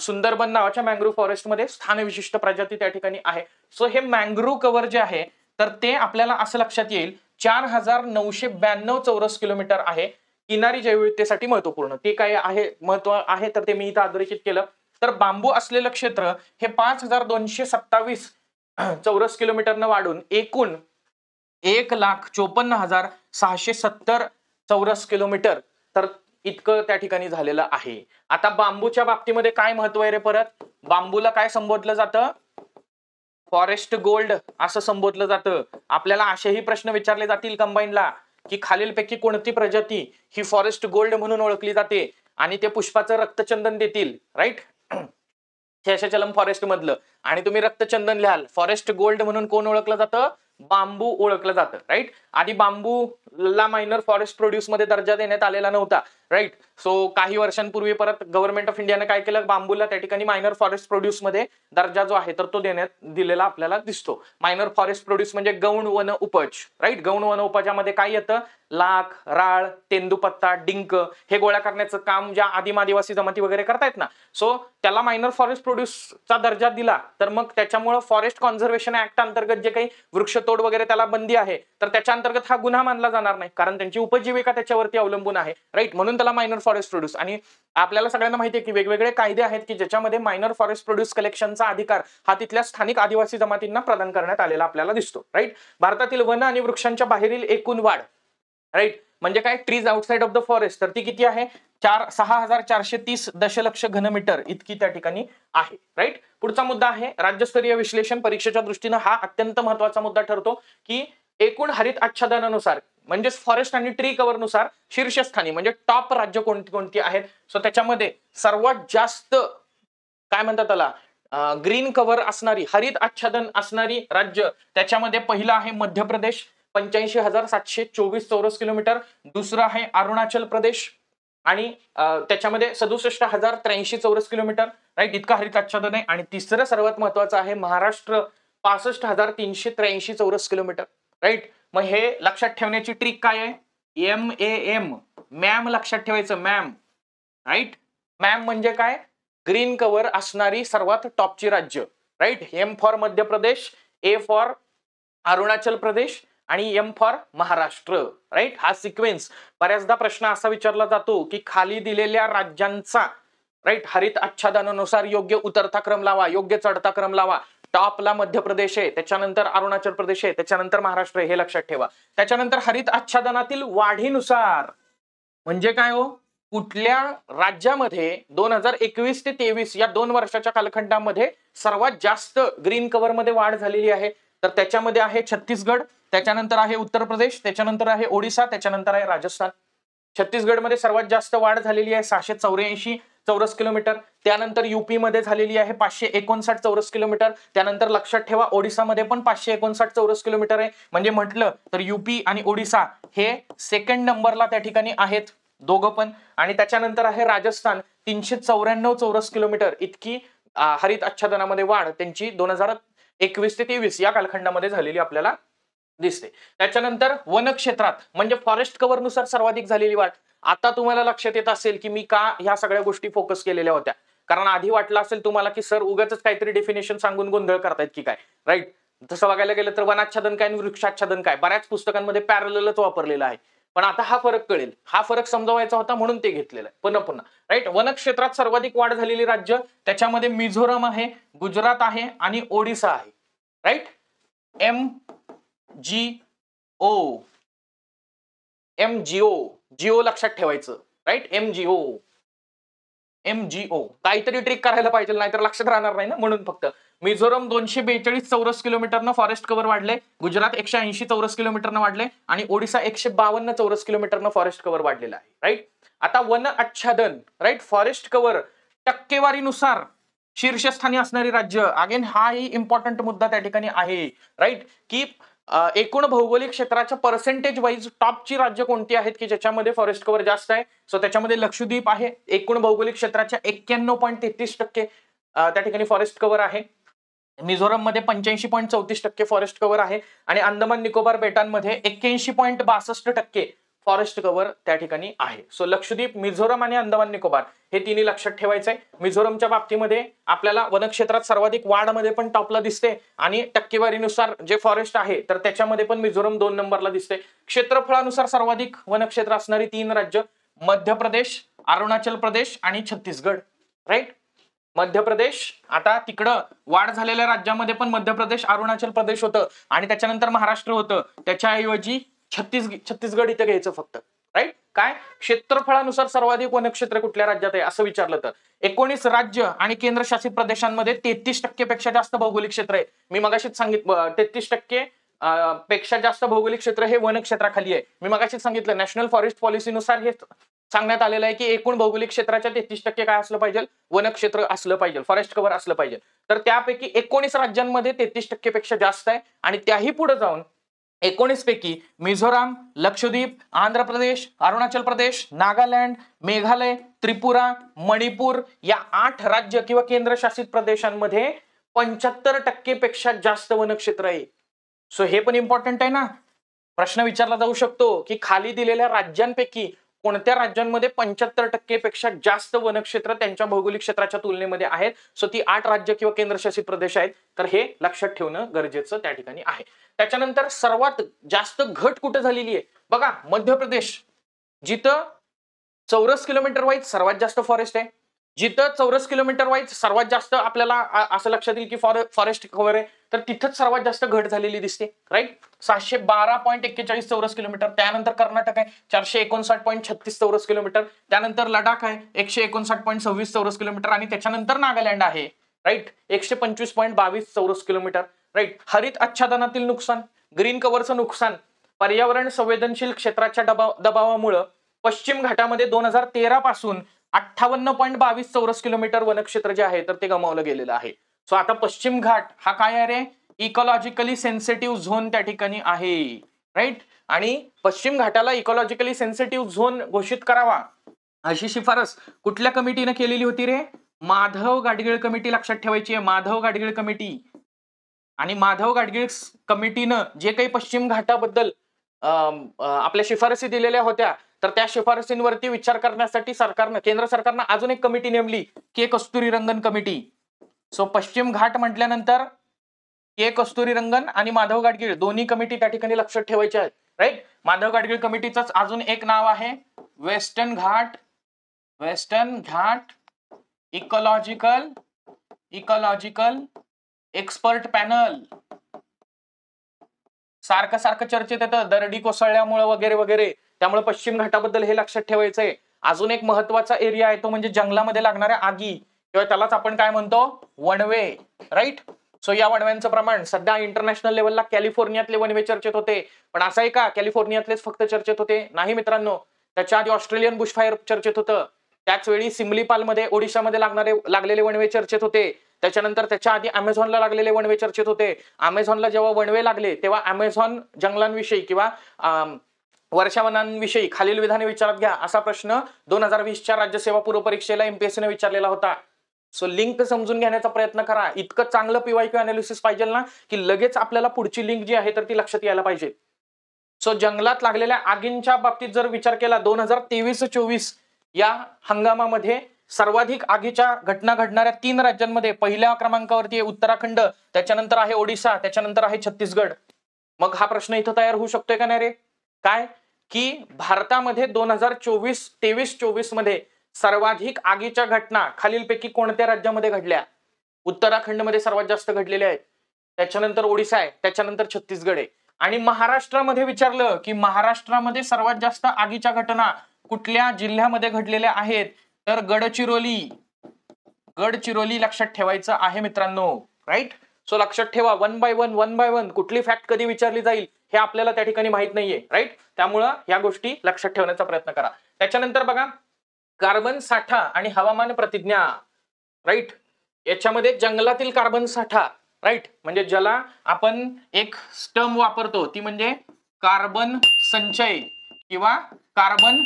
सुंदरबन नावाच्या मँग्रोव्ह फॉरेस्टमध्ये स्थानविशिष्ट प्रजाती त्या ठिकाणी आहे. सो हे मँग्रोव्ह कव्हर जे आहे तर ते आपल्याला असं लक्षात येईल 4992 चौरस किलोमीटर आहे. किनारी जैवविविधतेसाठी महत्वपूर्ण ते काय आहे महत्व आहे तर ते मी इथं अधोरेखित केलं. तर बांबू असलेलं क्षेत्र हे 5227 चौरस किलोमीटरनं वाढून एकूण 1,54,670 चौरस किलोमीटर तर इतकं त्या ठिकाणी झालेलं आहे. आता बांबूच्या बाबतीमध्ये काय महत्व आहे रे? परत बांबूला काय संबोधलं जातं? फॉरेस्ट गोल्ड असं संबोधलं जातं. आपल्याला असेही प्रश्न विचारले जातील कंबाईनला की खालीलपैकी कोणती प्रजाती ही फॉरेस्ट गोल्ड म्हणून ओळखली जाते आणि ते पुष्पाचं रक्तचंदन देतील. राईट. शेषाचलम फॉरेस्ट मधलं आणि तुम्ही रक्तचंदन लिहाल. फॉरेस्ट गोल्ड म्हणून कोण ओळखलं जातं? बांबू ओळखलं जातं. राईट. आधी बांबूला मायनर फॉरेस्ट प्रोड्यूस मध्ये दर्जा देण्यात आलेला नव्हता. राईट. सो काही वर्षांपूर्वी परत गव्हर्नमेंट ऑफ इंडियाने काय केलं? बांबूला त्या ठिकाणी मायनर फॉरेस्ट प्रोड्यूस मध्ये दर्जा जो आहे तर तो देण्यात दिलेला आपल्याला दिसतो. मायनर फॉरेस्ट प्रोड्यूस म्हणजे गौण वन उपज. राईट. गौण वन उपजामध्ये काय येतं? लाख, राळ, तेंदूपत्ता, डिंक हे गोळा करण्याचं काम ज्या आदिम आदिवासी जमाती वगैरे करतायत ना, सो त्याला मायनर फॉरेस्ट प्रोड्यूसचा दर्जा दिला तर मग त्याच्यामुळे फॉरेस्ट कॉन्झर्वेशन ऍक्ट अंतर्गत जे काही वृक्षतोड वगैरे त्याला बंदी आहे तर त्याच्या अंतर्गत हा गुन्हा मानला जाणार नाही, कारण त्यांची उपजीविका त्याच्यावरती अवलंबून आहे. राईट. म्हणून त्याला मायनर फॉरेस्ट प्रोड्यूस. आणि आपल्याला सगळ्यांना माहिती आहे की वेगवेगळे कायदे आहेत की ज्याच्यामध्ये मायनर फॉरेस्ट प्रोड्यूस कलेक्शनचा अधिकार हा तिथल्या स्थानिक आदिवासी जमातींना प्रदान करण्यात आलेला आपल्याला दिसतो. राईट. भारतातील वन आणि वृक्षांच्या बाहेरील एकूण वाढ. राईट. म्हणजे काय? Trees outside of the forest तर ती किती आहे? 6,430 दशलक्ष घनमीटर इतकी त्या ठिकाणी आहे. राईट. पुढचा मुद्दा आहे राज्यस्तरीय विश्लेषण. परीक्षेच्या दृष्टीनं हा अत्यंत महत्वाचा मुद्दा ठरतो की एकूण हरित आच्छादनानुसार म्हणजेच फॉरेस्ट आणि ट्री कव्हर नुसार शीर्षस्थानी म्हणजे टॉप राज्य कोणती कोणती आहेत. सो त्याच्यामध्ये सर्वात जास्त काय म्हणतात त्याला ग्रीन कव्हर असणारी हरित आच्छादन असणारी राज्य त्याच्यामध्ये पहिलं आहे मध्य प्रदेश 85,724 चौरस किलोमीटर. दुसरं आहे अरुणाचल प्रदेश आणि त्याच्यामध्ये 67,083 चौरस किलोमीटर. राईट. इतका हरित आच्छादन आहे. आणि तिसरं सर्वात महत्वाचं आहे महाराष्ट्र 65,383 चौरस किलोमीटर. राईट. मग हे लक्षात ठेवण्याची ट्रिक काय आहे? MAM मॅम लक्षात ठेवायचं. मॅम. राईट. मॅम म्हणजे काय? ग्रीन कव्हर असणारी सर्वात टॉपची राज्य. Right. M for Madhya Pradesh, A for Arunachal Pradesh आणि M फॉर महाराष्ट्र. राईट. हा सिक्वेन्स बऱ्याचदा प्रश्न असा विचारला जातो की खाली दिलेल्या राज्यांचा राईट हरित आच्छादनानुसार योग्य उतरता क्रम लावा, योग्य चढता क्रम लावा. टॉपला मध्य प्रदेश आहे, त्याच्यानंतर अरुणाचल प्रदेश आहे, त्याच्यानंतर महाराष्ट्र आहे, हे लक्षात ठेवा. त्याच्यानंतर हरित आच्छादनातील वाढीनुसार म्हणजे काय हो? कुठल्या राज्यामध्ये 2021 ते 23 या 2 वर्षाच्या कालखंडामध्ये सर्वात जास्त ग्रीन कव्हर मध्ये वाढ झालेली आहे तर त्याच्यामध्ये आहे छत्तीसगड, त्याच्यानंतर आहे उत्तर प्रदेश, त्याच्यानंतर आहे ओडिसा, त्याच्यानंतर आहे राजस्थान. छत्तीसगडमध्ये सर्वात जास्त वाढ झालेली आहे 684 चौरस किलोमीटर. त्यानंतर युपी मध्ये झालेली आहे 559 चौरस किलोमीटर. त्यानंतर लक्षात ठेवा ओडिसामध्ये पण 559 चौरस किलोमीटर आहे. म्हणजे म्हटलं तर युपी आणि ओडिसा हे सेकंड नंबरला त्या ठिकाणी आहेत दोघं पण. आणि त्याच्यानंतर आहे राजस्थान 394 चौरस किलोमीटर इतकी हरित आच्छादनामध्ये वाढ त्यांची 21 ते 23 या कालखंडामध्ये झालेली आपल्याला दिसते. त्याच्यानंतर वन क्षेत्रात म्हणजे फॉरेस्ट कव्हर नुसार सर्वाधिक झालेली वाढ. आता तुम्हाला लक्षात येत असेल की मी का ह्या सगळ्या गोष्टी फोकस केलेल्या होत्या, कारण आधी वाटलं असेल तुम्हाला की सर उगाच काहीतरी डेफिनेशन सांगून गोंधळ करतायत की काय, राईट. तसं बघायला गेलं तर वनाच्छादन काय आणि वृक्षाच्छादन काय बऱ्याच पुस्तकांमध्ये पॅरललच वापरलेला आहे. पण आता हा फरक कळेल, हा फरक समजावायचा होता म्हणून ते घेतलेलं आहे पुन्हा पुन्हा, राईट. वन क्षेत्रात सर्वाधिक वाढ झालेली राज्य त्याच्यामध्ये मिझोरम आहे, गुजरात आहे आणि ओडिसा आहे, राईट. MGO जिओ लक्षात ठेवायचं, राईट. MGO काहीतरी ट्रिक करायला पाहिजे, नाहीतर लक्षात राहणार नाही ना, म्हणून फक्त. मिझोरम 242 चौरस किलोमीटरनं फॉरेस्ट कव्हर वाढले, गुजरात 180 चौरस किलोमीटरनं वाढले आणि ओडिसा 152 चौरस किलोमीटरनं फॉरेस्ट कव्हर वाढलेलं आहे, राईट. आता वन आच्छादन, राईट, फॉरेस्ट कव्हर टक्केवारीनुसार शीर्षस्थानी असणारी राज्य, अगेन हाही इम्पॉर्टंट मुद्दा त्या ठिकाणी आहे, राईट, की एकूण भौगोलिक क्षेत्राच्या पर्सेंटेज वाईज टॉपची राज्य कोणती आहेत की ज्याच्यामध्ये फॉरेस्ट कव्हर जास्त आहे. सो त्याच्यामध्ये लक्षद्वीप आहे, एकूण भौगोलिक क्षेत्राच्या 91.33% त्या ठिकाणी फॉरेस्ट कव्हर आहे. मिझोरम मध्ये 85.34% फॉरेस्ट कव्हर आहे आणि अंदमान निकोबार बेटांमध्ये 81.62% फॉरेस्ट कव्हर त्या ठिकाणी आहे. सो लक्षद्वीप, मिझोरम आणि अंदमान निकोबार हे तिन्ही लक्षात ठेवायचंय. मिझोरमच्या बाबतीमध्ये आपल्याला वनक्षेत्रात सर्वाधिक वाढमध्ये पण टॉपला दिसते आणि टक्केवारीनुसार जे फॉरेस्ट आहे तर त्याच्यामध्ये पण मिझोरम 2 नंबरला दिसते. क्षेत्रफळानुसार सर्वाधिक वनक्षेत्र असणारी 3 राज्य मध्य प्रदेश, अरुणाचल प्रदेश आणि छत्तीसगड, राईट. मध्य प्रदेश, आता तिकडं वाढ झालेल्या राज्यामध्ये पण मध्य प्रदेश, अरुणाचल प्रदेश होतं आणि त्याच्यानंतर महाराष्ट्र होतं, त्याच्याऐवजी छत्तीसगड इथं घ्यायचं फक्त, राईट. काय क्षेत्रफळानुसार सर्वाधिक वनक्षेत्र कुठल्या राज्यात आहे असं विचारलं तर 19 राज्य आणि केंद्रशासित प्रदेशांमध्ये 33% पेक्षा जास्त भौगोलिक क्षेत्र आहे. मी मगाशीच सांगितलं 33% पेक्षा जास्त भौगोलिक क्षेत्र हे वनक्षेत्राखाली आहे. मी मगाशीच सांगितलं नॅशनल फॉरेस्ट पॉलिसीनुसार हे सांगण्यात आलेलं आहे की एकूण भौगोलिक क्षेत्राच्या 33% काय असलं पाहिजे, वनक्षेत्र असलं पाहिजे, फॉरेस्ट कव्हर असलं पाहिजे. तर त्यापैकी 19 राज्यांमध्ये 33% पेक्षा जास्त आहे आणि त्याही पुढे जाऊन 19 पैकी मिझोराम, लक्षद्वीप, आंध्र प्रदेश, अरुणाचल प्रदेश, नागालँड, मेघालय, त्रिपुरा, मणिपूर या 8 राज्य किंवा केंद्रशासित प्रदेशांमध्ये 75% पेक्षा जास्त वनक्षेत्र आहे. सो हे पण इम्पॉर्टंट आहे ना. प्रश्न विचारला जाऊ शकतो की खाली दिलेल्या राज्यांपैकी कोणत्या राज्यांमध्ये 75% पेक्षा जास्त वनक्षेत्र त्यांच्या भौगोलिक क्षेत्राच्या तुलनेमध्ये आहेत. सो ती 8 राज्य किंवा केंद्रशासित प्रदेश आहेत. तर हे लक्षात ठेवणं गरजेचं त्या ठिकाणी आहे. त्याच्यानंतर सर्वात जास्त घट कुठे झालेली आहे बघा, मध्य प्रदेश, जिथं चौरस किलोमीटर वाईज सर्वात जास्त फॉरेस्ट आहे, जिथं चौरस किलोमीटर वाईज सर्वात जास्त आपल्याला असं लक्षात येईल की फॉरेस्ट कव्हर आहे, तर तिथंच सर्वात जास्त घट झालेली दिसते, राईट. 712.41 चौरस किलोमीटर. त्यानंतर कर्नाटक आहे 459.36 चौरस किलोमीटर. त्यानंतर लडाख आहे 159.26 चौरस किलोमीटर आणि त्याच्यानंतर नागालँड आहे, राईट, 125.22 चौरस किलोमीटर, राईट. हरित आच्छादनातील नुकसान, ग्रीन कव्हरचं नुकसान, पर्यावरण संवेदनशील क्षेत्राच्या दबावामुळे पश्चिम घाटामध्ये 2013 पासून 58.22 चौरस किलोमीटर वनक्षेत्र जे आहे तर ते गमावलं गेलेलं आहे. सो आता पश्चिम घाट हा काय आहे रे, इकॉलॉजिकली सेन्सिटिव्ह झोन त्या ठिकाणी आहे, राईट. आणि पश्चिम घाटाला इकॉलॉजिकली सेन्सिटिव्ह झोन घोषित करावा अशी शिफारस कुठल्या कमिटीने केलेली होती रे, माधव गाडगीळ कमिटी. लक्षात ठेवायची आहे, माधव गाडगीळ कमिटी. आणि माधव गाडगीळ कमिटीनं जे काही पश्चिम घाटाबद्दल आपल्या शिफारसी दिलेल्या होत्या तर त्या शिफारसींवरती विचार करण्यासाठी केंद्र सरकारनं अजून एक कमिटी नेमली, के कस्तुरीरंगन कमिटी. सो पश्चिम घाट म्हटल्यानंतर के कस्तुरीरंगन आणि माधव गाडगीळ दोन्ही कमिटी त्या ठिकाणी लक्षात ठेवायच्या आहेत, राईट. माधव गाडगीळ कमिटीचंच अजून एक नाव आहे वेस्टर्न घाट इकॉलॉजिकल एक्सपर्ट पॅनल. सारखं चर्चेत येतं दरडी कोसळल्यामुळे वगैरे वगैरे, त्यामुळे पश्चिम घाटाबद्दल हे लक्षात ठेवायचंय. अजून एक महत्वाचा एरिया आहे तो म्हणजे जंगलामध्ये लागणाऱ्या आगी किंवा त्यालाच आपण काय म्हणतो, वणवे, राईट. सो या वणव्यांचं प्रमाण सध्या इंटरनॅशनल लेवलला कॅलिफोर्नियातले वणवे चर्चेत होते, पण असं आहे का कॅलिफोर्नियातलेच फक्त चर्चेत होते, नाही मित्रांनो. त्याच्या आधी ऑस्ट्रेलियन बुशफायर चर्चेत होतं, त्याच वेळी सिमलीपालमध्ये ओडिशामध्ये लागलेले वणवे चर्चेत होते, त्याच्यानंतर त्याच्या आधी अमेझॉनला लागलेले वणवे चर्चेत होते. अमेझॉनला जेव्हा वणवे लागले तेव्हा अमेझॉन जंगलांविषयी किंवा वर्षावनांविषयी खालील विधाने विचारात घ्या असा प्रश्न 2020च्या राज्यसेवा पूर्व परीक्षेला एमपीएससीने विचारलेला होता. सो लिंक समजून घेण्याचा प्रयत्न करा. इतकं चांगलं पीवायक्यू अनालिसिस पाहिजे ना की लगेच आपल्याला पुढची लिंक जी आहे तर ती लक्षात यायला पाहिजे. सो जंगलात लागलेल्या आगींच्या बाबतीत जर विचार केला 2023-24 या हंगामामध्ये सर्वाधिक आगीच्या घटना घडणाऱ्या 3 राज्यांमध्ये पहिल्या क्रमांकावरती आहे उत्तराखंड, त्याच्यानंतर आहे ओडिशा, त्याच्यानंतर आहे छत्तीसगड. मग हा प्रश्न इथं तयार होऊ शकतोय का नाही रे? काय की भारतामध्ये 2023-24 मध्ये सर्वाधिक आगीच्या घटना खालीलपैकी कोणत्या राज्यामध्ये घडल्या? उत्तराखंडमध्ये सर्वात जास्त घडलेल्या आहेत, त्याच्यानंतर ओडिशा आहे, त्याच्यानंतर छत्तीसगड आहे. आणि महाराष्ट्रामध्ये विचारलं की महाराष्ट्रामध्ये सर्वात जास्त आगीच्या घटना कुठल्या जिल्ह्यामध्ये घडलेल्या आहेत? तर गडचिरोली लक्षात ठेवायचं आहे मित्रांनो. राईट. सो लक्षात ठेवा, वन बाय वन कुठली फॅक्ट कधी विचारली जाईल हे आपल्याला त्या ठिकाणी माहित नाहीये. राईट. त्यामुळं या गोष्टी लक्षात ठेवण्याचा प्रयत्न करा. त्याच्यानंतर बघा कार्बन साठा आणि हवामान प्रतिज्ञा. राईट. याच्यामध्ये जंगलातील कार्बन साठा, राईट, म्हणजे ज्याला आपण एक टर्म वापरतो ती म्हणजे कार्बन संचय किंवा कार्बन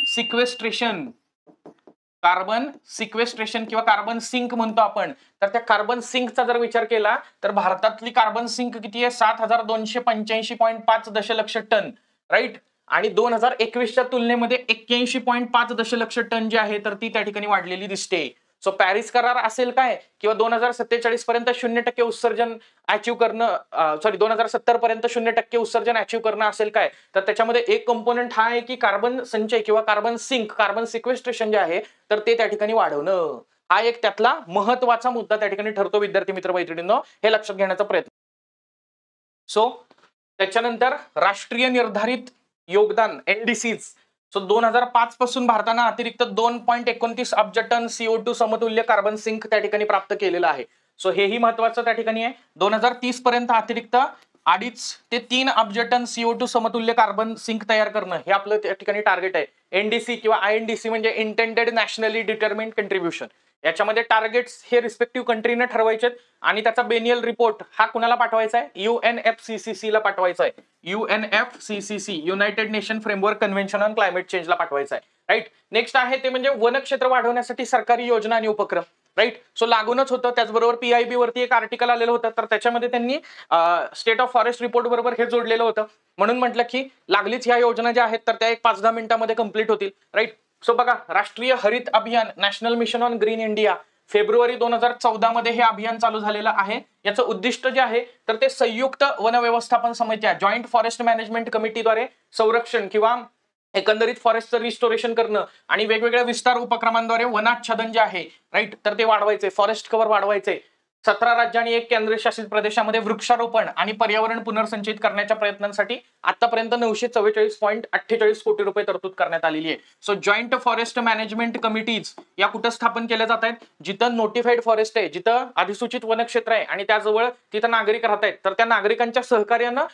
सिक्वेस्ट्रेशन किंवा कार्बन सिंक म्हणतो आपण. तर त्या कार्बन सिंकचा जर विचार केला तर भारतातली कार्बन सिंक किती आहे? 7285.5 दशलक्ष टन. राईट. आणि 2021च्या तुलनेमध्ये 81.5 दशलक्ष टन जे आहे तर ती त्या ठिकाणी वाढलेली दिसते. सो पॅरिस करार असेल काय किंवा 2047 पर्यंत 0% उत्सर्जन अचीव्ह करणं, 2070 पर्यंत 0% उत्सर्जन अचीव्ह करणं असेल काय? तर त्याच्यामध्ये एक कंपोनेंट हा आहे की कार्बन संचय किंवा कार्बन सिंक, कार्बन सिक्वेस्ट्रेशन जे आहे तर ते त्या ठिकाणी वाढवणं. हा एक त्यातला महत्वाचा मुद्दा त्या ठिकाणी ठरतो विद्यार्थी मित्र मैत्रिणींनो, हे लक्षात घेण्याचा प्रयत्न. सो त्याच्यानंतर राष्ट्रीय निर्धारित योगदान एनडीसीज. सो 2005 पासून भारतानं अतिरिक्त 2.29 अब्ज टन CO2 समतुल्य कार्बन सिंक त्या ठिकाणी प्राप्त केलेलं आहे. सो हेही महत्वाचं त्या ठिकाणी आहे. 2030 पर्यंत अतिरिक्त 2.5 ते 3 अब्ज टन CO2 समतुल्य कार्बन सिंक तयार करणं हे आपलं त्या ठिकाणी टार्गेट आहे. एनडीसी किंवा INDC म्हणजे इंटेंडेड नॅशनली डिटर्मिन्ड कंट्रीब्युशन. याच्यामध्ये टार्गेट्स हे रिस्पेक्टिव्ह कंट्रीने ठरवायचे आणि त्याचा बेनियल रिपोर्ट हा कुणाला पाठवायचा आहे? UNFCCC ला पाठवायचा आहे. UNFCCC United nation framework convention on climate change ला पाठवायचा आहे. राईट. नेक्स्ट आहे ते म्हणजे वनक्षेत्र वाढवण्यासाठी सरकारी योजना आणि उपक्रम. राईट. सो लागूनच होतं. त्याचबरोबर PIB वरती एक आर्टिकल आलेलं होतं तर त्याच्यामध्ये त्यांनी स्टेट ऑफ फॉरेस्ट रिपोर्ट बरोबर हे जोडलेलं होतं. म्हणून म्हटलं की लागलीच ह्या योजना ज्या आहेत तर त्या एक 5-10 मिनिटांमध्ये कंप्लीट होतील. राईट. सो बघा राष्ट्रीय हरित अभियान national mission on green India February 2014 मध्ये हे अभियान चालू झालेलं आहे. याचं उद्दिष्ट जे आहे तर ते संयुक्त वन व्यवस्थापन समित्या जॉईंट फॉरेस्ट मॅनेजमेंट कमिटीद्वारे संरक्षण किंवा एकंदरीत फॉरेस्टचं रिस्टोरेशन करणं आणि वेगवेगळ्या विस्तार उपक्रमांद्वारे वनाच्छादन जे आहे राईट तर ते वाढवायचे, फॉरेस्ट कव्हर वाढवायचे. 17 राज्य आणि 1 केंद्रशासित प्रदेशामध्ये वृक्षारोपण आणि पर्यावरण पुनर्संचयित करण्याच्या प्रयत्नांसाठी आतापर्यंत 944.48 कोटी रुपये तरतूद करण्यात आलेली आहे. So joint forest management committees या कुठं स्थापन केल्या जात आहेत? जिथं नोटिफाईड फॉरेस्ट आहे, जिथं अधिसूचित वनक्षेत्र आहे आणि त्याजवळ तिथं नागरिक राहत आहेत तर त्या नागरिकांच्या सहकार्यानं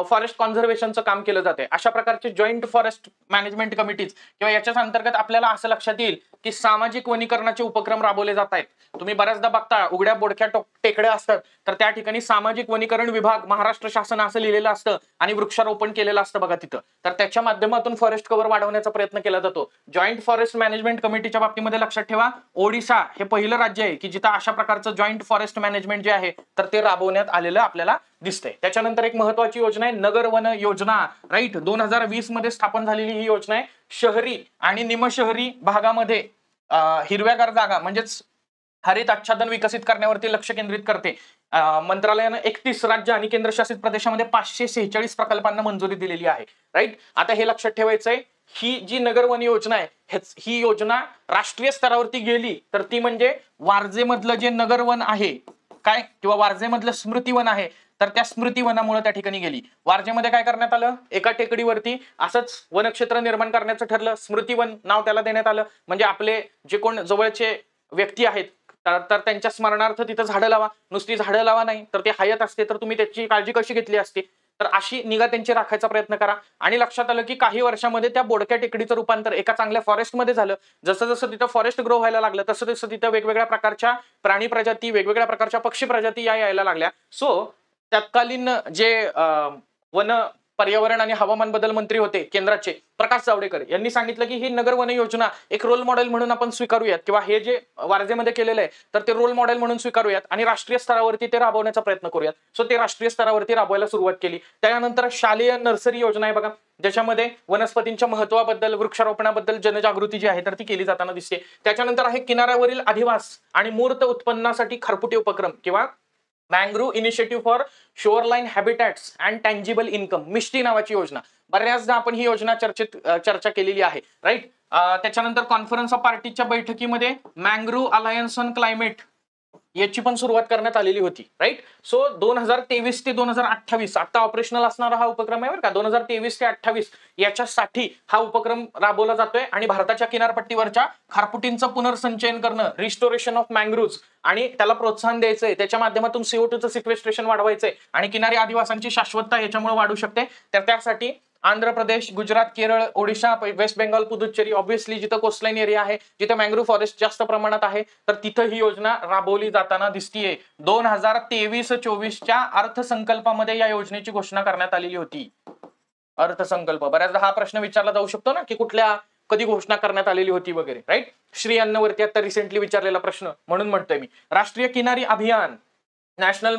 फॉरेस्ट कॉन्झर्वेशनचं काम केलं जाते. अशा प्रकारचे जॉईंट फॉरेस्ट मॅनेजमेंट कमिटीज किंवा याच्याच अंतर्गत आपल्याला असं लक्षात येईल की सामाजिक वनीकरणाचे उपक्रम राबवले जात आहेत. तुम्ही बऱ्याचदा बघता उघड्या बोडक्या टेकड्या असतात तर त्या ठिकाणी सामाजिक वनीकरण विभाग महाराष्ट्र शासन असं लिहिलेलं असतं आणि वृक्षारोपण केलेलं असतं बघा तिथं. तर त्याच्या माध्यमातून फॉरेस्ट कव्हर वाढवण्याचा प्रयत्न केला जातो. जॉईंट फॉरेस्ट मॅनेजमेंट कमिटीच्या बाबतीमध्ये लक्षात ठेवा ओडिशा हे पहिलं राज्य आहे की जिथं अशा प्रकारचं जॉईंट फॉरेस्ट मॅनेजमेंट जे आहे तर ते राबवण्यात आलेलं आपल्याला दिसतंय. त्याच्यानंतर एक महत्वाची योजना आहे नगर वन योजना. राईट. 2020 मध्ये स्थापन झालेली ही योजना आहे. शहरी आणि निमशहरी भागामध्ये हिरव्यागार जागा म्हणजेच हरित आच्छादन विकसित करण्यावरती लक्ष केंद्रित करते. मंत्रालयानं 31 राज्य आणि केंद्रशासित प्रदेशामध्ये 546 प्रकल्पांना मंजुरी दिलेली आहे. राईट. आता हे लक्षात ठेवायचंय ही जी नगर वन योजना आहे ही योजना राष्ट्रीय स्तरावरती गेली तर ती म्हणजे वारजेमधलं जे नगर वन आहे काय किंवा वारजेमधलं स्मृती वन आहे तर त्या स्मृती वनामुळे त्या ठिकाणी गेली. वारजेमध्ये काय करण्यात आलं? एका टेकडीवरती असंच वनक्षेत्र निर्माण करण्याचं ठरलं. स्मृती वन नाव त्याला देण्यात आलं. म्हणजे आपले जे कोण जवळचे व्यक्ती आहेत तर त्यांच्या स्मरणार्थ तिथं झाडं लावा. नुसती झाडं लावा नाही तर ते हयात असते तर तुम्ही त्याची काळजी कशी घेतली असती तर अशी निगा त्यांची राखायचा प्रयत्न करा. आणि लक्षात आलं की काही वर्षामध्ये त्या बोडक्या टेकडीचं रूपांतर एका चांगल्या फॉरेस्टमध्ये झालं. जसं जसं तिथं फॉरेस्ट ग्रो व्हायला लागलं तसं तसं तिथं वेगवेगळ्या प्रकारच्या प्राणी प्रजाती वेगवेगळ्या प्रकारच्या पक्षी प्रजाती यायला लागल्या. सो तत्कालीन जे वन पर्यावरण आणि हवामान बदल मंत्री होते केंद्राचे प्रकाश जावडेकर, यांनी सांगितलं की ही नगर वन योजना एक रोल मॉडेल म्हणून आपण स्वीकारूयात, किंवा हे जे वारजेमध्ये केलेलं आहे तर ते रोल मॉडेल म्हणून स्वीकारूयात आणि राष्ट्रीय स्तरावरती ते राबवण्याचा प्रयत्न करूयात. सो ते राष्ट्रीय स्तरावरती राबवायला सुरुवात केली. त्यानंतर शालेय नर्सरी योजना आहे बघा, ज्याच्यामध्ये वनस्पतींच्या महत्वाबद्दल, वृक्षारोपणाबद्दल जनजागृती जी आहे तर ती केली जाताना दिसते. त्याच्यानंतर आहे किनाऱ्यावरील अधिवास आणि मूर्त उत्पन्नासाठी खारफुटी उपक्रम किंवा mangrove initiative for shoreline habitats and tangible income, Mishti नावाची योजना. बऱ्याचदा आपण ही योजना चर्चा केलेली आहे, राईट. त्याच्यानंतर कॉन्फरन्स ऑफ पार्टीच्या बैठकीमध्ये मँग्रोव्ह अलायन्स ऑन क्लायमेट याची पण सुरुवात करण्यात आलेली होती, राईट. सो 2023 ते 2028 आता ऑपरेशनल असणारा हा उपक्रम आहे बरं का. 2023 ते 28 याच्यासाठी हा उपक्रम राबवला जातोय आणि भारताच्या किनारपट्टीवरच्या खारफुटींचं पुनर्संचयन करणं, रिस्टोरेशन ऑफ मँग्रोव्ज आणि त्याला प्रोत्साहन द्यायचंय, त्याच्या माध्यमातून CO2चं सिक्वेस्ट्रेशन वाढवायचंय आणि किनारी आदिवासांची शाश्वतता याच्यामुळे वाढू शकते. तर त्यासाठी Andhra Pradesh, Gujarat, Kerala, Odisha, west Bengal, Puducherry, obviously जिथं कोस्टलाईन एरिया आहे, जिथं मँग्रोव्ह फॉरेस्ट जास्त प्रमाणात आहे, तर तिथं ही योजना राबवली जाताना दिसतीये. 2023-24च्या अर्थसंकल्पामध्ये या योजनेची घोषणा करण्यात आलेली होती. अर्थसंकल्प, बऱ्याचदा हा प्रश्न विचारला जाऊ शकतो ना की कुठल्या कधी घोषणा करण्यात आलेली होती वगैरे, राईट. श्री अन्नवरती आता रिसेंटली विचारलेला प्रश्न म्हणून म्हणतोय मी. राष्ट्रीय किनारी अभियान, नॅशनल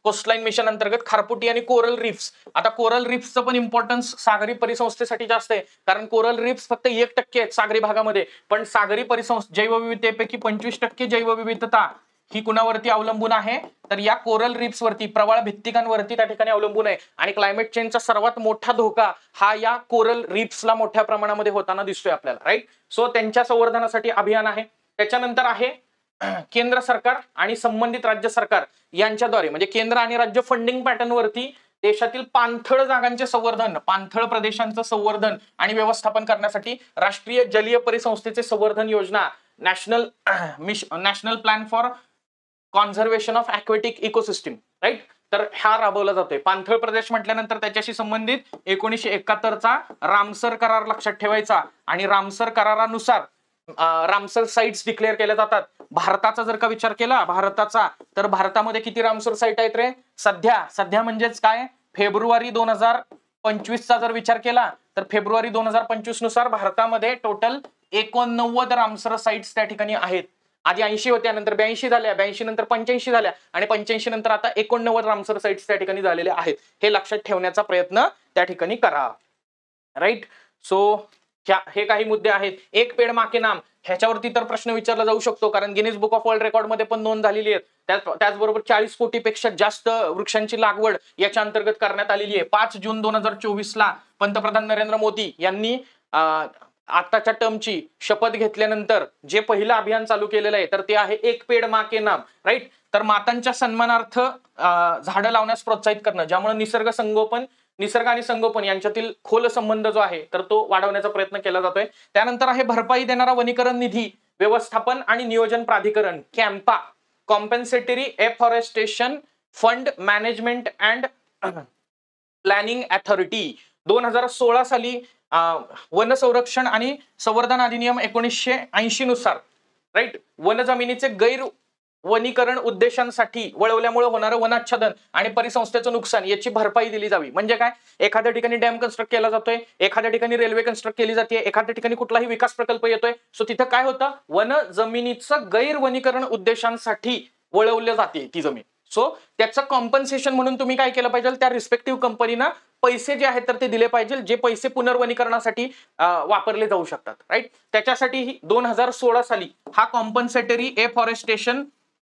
कोस्टलाईन मिशन अंतर्गत खारफुटी आणि कोरल रिफ्स. आता कोरल रिफ्सचं पण इम्पॉर्टन्स सागरी परिसंस्थेसाठी जास्त आहे, कारण कोरल रिफ्स फक्त 1% आहेत सागरी भागामध्ये, पण सागरी जैवविविधतेपैकी 25% जैवविविधता ही कुणावरती अवलंबून आहे, तर या कोरल रिफ्स वरती, प्रवाळ भित्तिकांवरती त्या ठिकाणी अवलंबून आहे. आणि क्लायमेट चेंजचा सर्वात मोठा धोका हा या कोरल रिफ्सला मोठ्या प्रमाणामध्ये होताना दिसतोय आपल्याला, राईट. सो त्यांच्या संवर्धनासाठी अभियान आहे. त्याच्यानंतर आहे केंद्र सरकार आणि संबंधित राज्य सरकार यांच्याद्वारे, म्हणजे केंद्र आणि राज्य फंडिंग पॅटर्न वरती देशातील पाणथळ जागांचे संवर्धन, पाणथळ प्रदेशांचं संवर्धन आणि व्यवस्थापन करण्यासाठी राष्ट्रीय जलीय परिसंस्थेचे संवर्धन योजना, national plan for conservation of aquatic ecosystem, right. तर हा राबवला जातोय. पाणथळ प्रदेश म्हटल्यानंतर त्याच्याशी संबंधित 1971चा रामसर करार लक्षात ठेवायचा आणि रामसर करारानुसार रामसर साइट्स डिक्लेअर केल्या जातात. भारताचा जर का विचार केला भारताचा, तर भारतामध्ये किती रामसर साइट आहेत रे सध्या म्हणजेच काय, फेब्रुवारी 2025चा जर विचार केला तर फेब्रुवारी 2025 नुसार भारतामध्ये टोटल 89 रामसर साइट्स त्या ठिकाणी आहेत. आधी 80 होत्या, नंतर 82 झाल्या, 82 नंतर 85 झाल्या आणि 85 नंतर आता 89 रामसर साइट्स त्या ठिकाणी झालेल्या आहेत. हे लक्षात ठेवण्याचा प्रयत्न त्या ठिकाणी करा, राईट. सो हे काही मुद्दे आहेत. एक पेड माके नाम, ह्याच्यावरती तर प्रश्न विचारला जाऊ शकतो, कारण Guinness book of world record मध्ये पण नोंद झालेली आहे. त्याचबरोबर 40 कोटीपेक्षा जास्त वृक्षांची लागवड याच्या अंतर्गत करण्यात आलेली आहे. 5 जून 2024ला पंतप्रधान नरेंद्र मोदी यांनी आताच्या टर्मची शपथ घेतल्यानंतर जे पहिलं अभियान चालू केलेलं आहे तर ते आहे एक पेड मा के नाम, राईट. तर मातांच्या सन्मानार्थ झाडं लावण्यास प्रोत्साहित करणं, ज्यामुळे निसर्ग आणि संगोपन यांच्यातील खोल संबंध जो आहे तर तो वाढवण्याचा प्रयत्न केला जातोय. त्यानंतर आहे भरपाई देणारा वनीकरण निधी व्यवस्थापन आणि नियोजन प्राधिकरण, CAMPA, compensatory afforestation fund management and planning authority. 2016 साली वन संरक्षण आणि संवर्धन अधिनियम 1980 नुसार, राईट, वन जमिनीचे गैर वनीकरण उद्देशांसाठी वळवल्यामुळे होणारं वनाच्छादन आणि परिसंस्थेचं नुकसान याची भरपाई दिली जावी. म्हणजे काय, एखाद्या ठिकाणी डॅम कन्स्ट्रक्ट केला जातोय, एखाद्या ठिकाणी रेल्वे कन्स्ट्रक्ट केली जाते, एखाद्या ठिकाणी कुठलाही विकास प्रकल्प येतोय, सो तिथं काय होतं, वन जमिनीचं गैर वनीकरण उद्देशांसाठी वळवल्या जाते ती जमीन. सो त्याचं कॉम्पन्सेशन म्हणून तुम्ही काय केलं पाहिजे, त्या रिस्पेक्टिव्ह कंपनीना पैसे जे आहेत तर ते दिले पाहिजे, जे पैसे पुनर्वनीकरणासाठी वापरले जाऊ शकतात, राईट. त्याच्यासाठी 2016 साली हा compensatory afforestation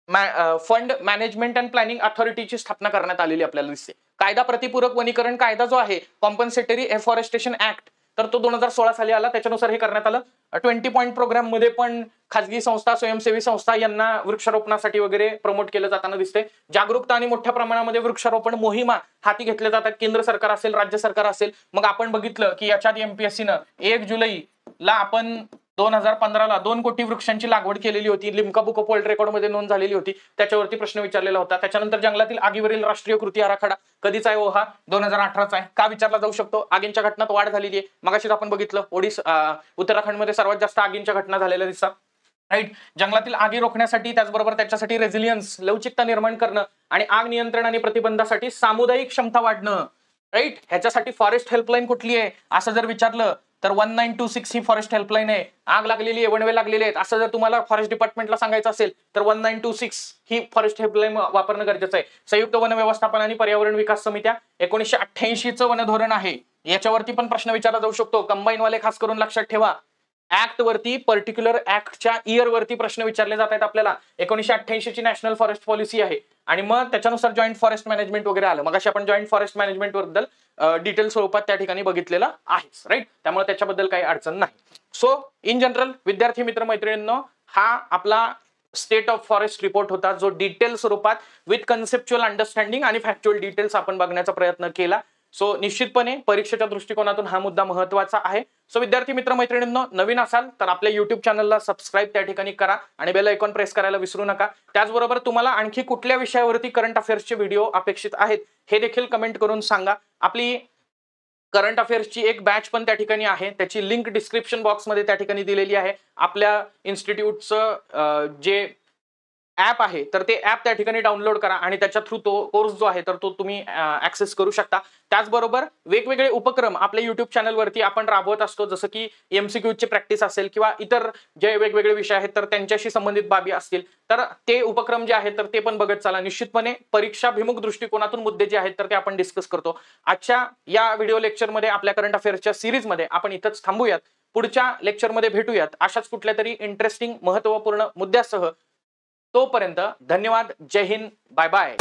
fund management and planning अथॉरिटीची स्थापना करण्यात आलेली आपल्याला दिसते. कायदा प्रतिपूरक वनीकरण कायदा जो आहे, कॉम्पन्सेटरी एफॉरेस्टेशन ऍक्ट, तर तो 2016 साली आला. त्याच्यानुसार हे करण्यात आलं. 20 पॉईंट प्रोग्राम मध्ये पण खाजगी संस्था, स्वयंसेवी संस्था यांना वृक्षारोपणासाठी वगैरे प्रमोट केलं जाताना दिसते. जागरूकता आणि मोठ्या प्रमाणामध्ये वृक्षारोपण मोहिमा हाती घेतल्या जातात. केंद्र सरकार असेल, राज्य सरकार असेल. मग आपण बघितलं की याच्यात एमपीएससीनं 1 जुलैला आपण 2015ला 2 कोटी वृक्षांची लागवड केलेली होती. Limca book of world record मध्ये नोंद झालेली होती. त्याच्यावरती प्रश्न विचारलेला होता. त्याच्यानंतर जंगलातील आगीवरील राष्ट्रीय कृती आराखडा कधीचा आहे, हा 2018चा आहे. का विचारला जाऊ शकतो, आगींच्या घटनात वाढ झालेली आहे. मगाशीच आपण बघितलं उत्तराखंडमध्ये सर्वात जास्त आगींच्या घटना झालेल्या दिसतात, राईट. जंगलातील आगी रोखण्यासाठी, त्याचबरोबर त्याच्यासाठी रेझिलियन्स, लवचिकता निर्माण करणं आणि आग नियंत्रण आणि प्रतिबंधासाठी सामुदायिक क्षमता वाढणं राईट. ह्याच्यासाठी फॉरेस्ट हेल्पलाईन कुठली आहे असं जर विचारलं तर 1926 ही फॉरेस्ट हेल्पलाईन आहे. आग लागलेली आहे, वणवे लागलेले आहेत असं जर तुम्हाला फॉरेस्ट डिपार्टमेंटला सांगायचं असेल तर 1926 ही फॉरेस्ट हेल्पलाईन वापरणं गरजेचं आहे. संयुक्त वन व्यवस्थापन आणि पर्यावरण विकास समित्या 1988चं वन धोरण आहे. याच्यावरती पण प्रश्न विचारला जाऊ शकतो. कंबाईन वाले खास करून लक्षात ठेवा. ऍक्ट वरती, पर्टिक्युलर ऍक्टच्या इयर वरती प्रश्न विचारले जात आहेत आपल्याला. 1988 ची नॅशनल फॉरेस्ट पॉलिसी आहे आणि मग त्याच्यानुसार जॉईंट फॉरेस्ट मॅनेजमेंट वगैरे आलं. मग अशी आपण जॉईंट फॉरेस्ट मॅनेजमेंट बद्दल डिटेल स्वरूपात त्या ठिकाणी बघितलेलं आहे. राईट. त्यामुळे त्याच्याबद्दल काही अडचण नाही. सो इन जनरल विद्यार्थी मित्र मैत्रिणींनो, हा आपला स्टेट ऑफ फॉरेस्ट रिपोर्ट होता, जो डिटेल स्वरूपात विथ कन्सेप्च्युअल अंडरस्टँडिंग आणि फॅक्च्युअल डिटेल्स आपण बघण्याचा प्रयत्न केला. सो निश्चितपणे परीक्षेच्या दृष्टिकोनातून हा मुद्दा महत्वाचा आहे. सो विद्यार्थी मित्र मैत्रिणींनो, नवीन असाल तर आपल्या युट्यूब चॅनलला सबस्क्राईब त्या ठिकाणी करा आणि बेल आयकॉन प्रेस करायला विसरू नका. त्याचबरोबर तुम्हाला आणखी कुठल्या विषयावरती करंट अफेअर्सचे व्हिडिओ अपेक्षित आहेत हे देखील कमेंट करून सांगा. आपली करंट अफेअर्सची एक बॅच पण त्या ठिकाणी आहे, त्याची लिंक डिस्क्रिप्शन बॉक्समध्ये त्या ठिकाणी दिलेली आहे. आपल्या इन्स्टिट्यूटचं जे ऍप आहे तर ते ऍप त्या ठिकाणी डाउनलोड करा आणि त्याच्या थ्रू तो कोर्स जो आहे तर तो तुम्ही ऍक्सेस करू शकता. त्याचबरोबर वेगवेगळे उपक्रम आपल्या युट्यूब चॅनलवरती आपण राबवत असतो, जसं की एमसीक्यूची प्रॅक्टिस असेल किंवा इतर जे वेगवेगळे विषय आहेत तर त्यांच्याशी संबंधित बाबी असतील तर ते उपक्रम जे आहेत तर ते पण बघत चला. निश्चितपणे परीक्षाभिमुख दृष्टिकोनातून मुद्दे जे आहेत तर ते आपण डिस्कस करतो. आजच्या या व्हिडिओ लेक्चरमध्ये आपल्या करंट अफेअर्सच्या सिरीजमध्ये आपण इथंच थांबूयात. पुढच्या लेक्चरमध्ये भेटूयात अशाच कुठल्या तरी इंटरेस्टिंग महत्त्वपूर्ण मुद्द्यासह. तोपर्यंत धन्यवाद. जय हिंद. Bye bye.